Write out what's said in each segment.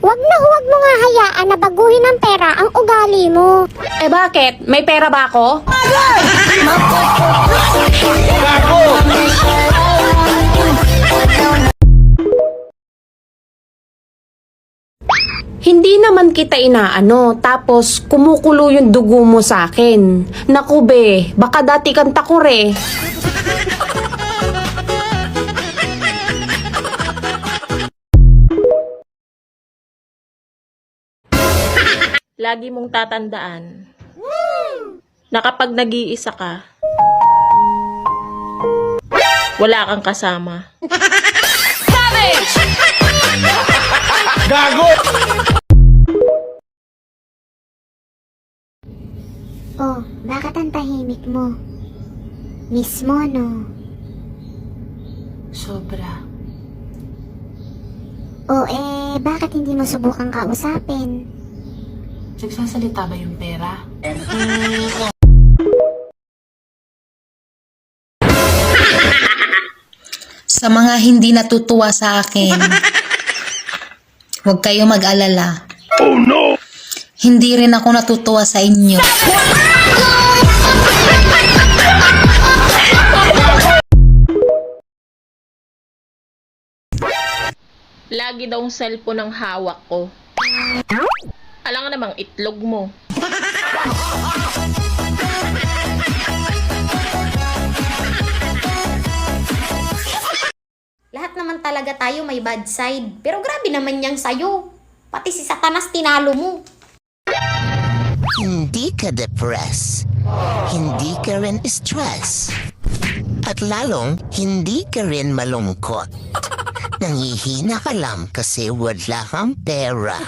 Huwag mo nga hayaan na baguhin ng pera ang ugali mo. Eh bakit? May pera ba ako? Hindi naman kita inaano, tapos kumukulo yung dugo mo sa akin. Naku be, baka dati kang takore. Lagi mong tatandaan na kapag nag-iisa ka, wala kang kasama. Savage! Gago! Oh, bakit ang tahimik mo? Miss mo, no? Sobra. O bakit hindi mo subukang kausapin? Nagsasalita ba yung pera? Sa mga hindi natutuwa sa akin, huwag kayo mag-alala. Oh no! Hindi rin ako natutuwa sa inyo. Lagi daw ang cellphone ang hawak ko. Alang namang itlog mo. Lahat naman talaga tayo may bad side. Pero grabe naman yang sayo. Pati si Satanas tinalo mo. Hindi ka depressed. Hindi ka rin stress. At lalong, hindi ka rin malungkot. Nangihina ka lang kasi wala kang pera.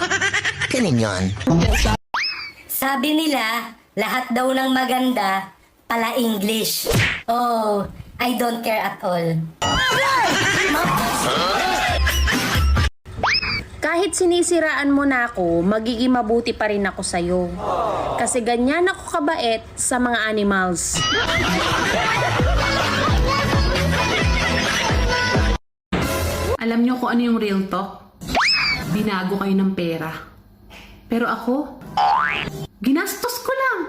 Ganun yun. Sabi nila, lahat daw ng maganda, pala English. Oh, I don't care at all. Kahit sinisiraan mo na ako, magiging mabuti pa rin ako sa'yo. Kasi ganyan ako kabait sa mga animals. Alam niyo kung ano yung real talk? Binago kayo ng pera. Pero ako, ginastos ko lang.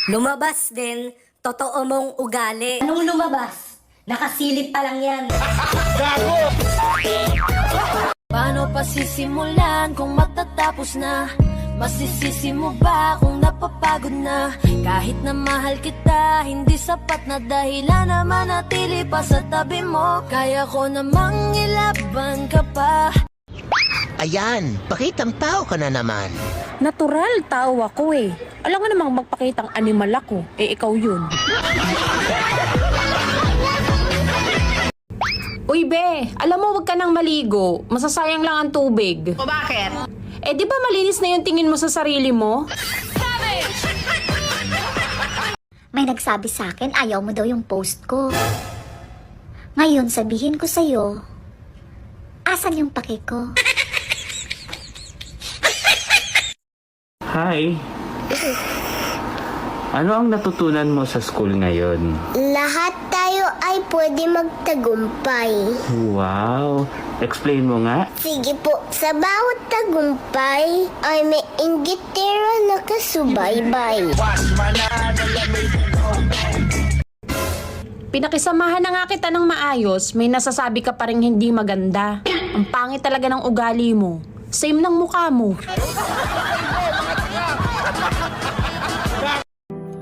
Lumabas din, totoo mong ugali. Anong lumabas? Nakasilip pa lang yan. Paano pa sisimulan kung matatapos na? Masisisi mo ba kung napapagod na? Kahit na mahal kita, hindi sapat na dahilan na manatili pa sa tabi mo. Kaya ko namang ilaban ka pa. Ayan, pakitang tao ka na naman. Natural, tao ako eh. Alam nga namang magpakitang animal ako. Eh, ikaw yun. Uy, be, alam mo, wag ka nang maligo. Masasayang lang ang tubig. O bakit? Eh, di ba malinis na yung tingin mo sa sarili mo? May nagsabi sa akin, ayaw mo daw yung post ko. Ngayon, sabihin ko sa'yo, asan yung pake ko? Hi. Ano ang natutunan mo sa school ngayon? Lahat tayo ay pwede magtagumpay. Wow. Explain mo nga. Sige po, sa bawat tagumpay ay may inggitero na kasubaybay. Pinakisamahan na nga kita ng maayos, may nasasabi ka pa rin hindi maganda. Ang pangit talaga ng ugali mo. Same ng mukha mo.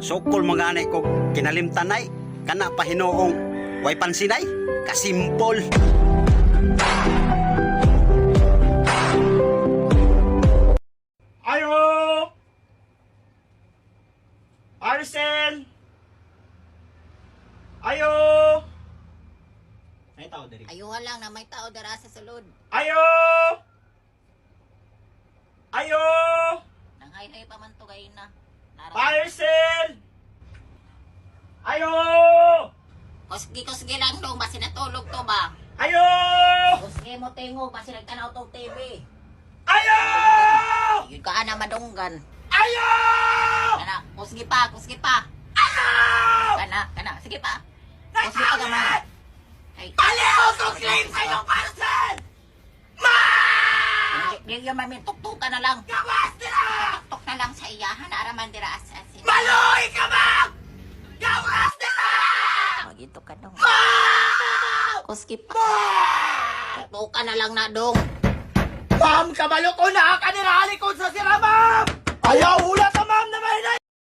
Sokol mga anay ko kinalimtanay, kana pahinoong way pansinay, kasimpol. Ayo! Arcel! Ayo! May tao diri. Ayuhan lang na may tao dara sa sulod. Ayo! Ayo! Nanghay-hay pa man to kayo na. Parcel! Ayo! Kusgi lang dong, basi natulog to ba? Ayo! Kusgi mo tingog, basi nagtanaw to TV. Ayo! Yun ka na madunggan. Ayo! Kana, kusgi pa. Ayo! Kana, sige pa. Kusgi pa gamay. Aliho ko claim sa iyong parcel! Ma! Hindi yung mami, tuktukan na lang. Gawas nila! Tuktok na lang sa iyahan, araman dira asasin. Maloy ka ba? Gawas nila! Magito ka dong. Ma! Kuskip. Ma! Tuktukan na lang na dong. Ma'am, kabalo ko na kanirali ko sa sira, ma'am! Ayaw hula ka, ma'am, na mahinay!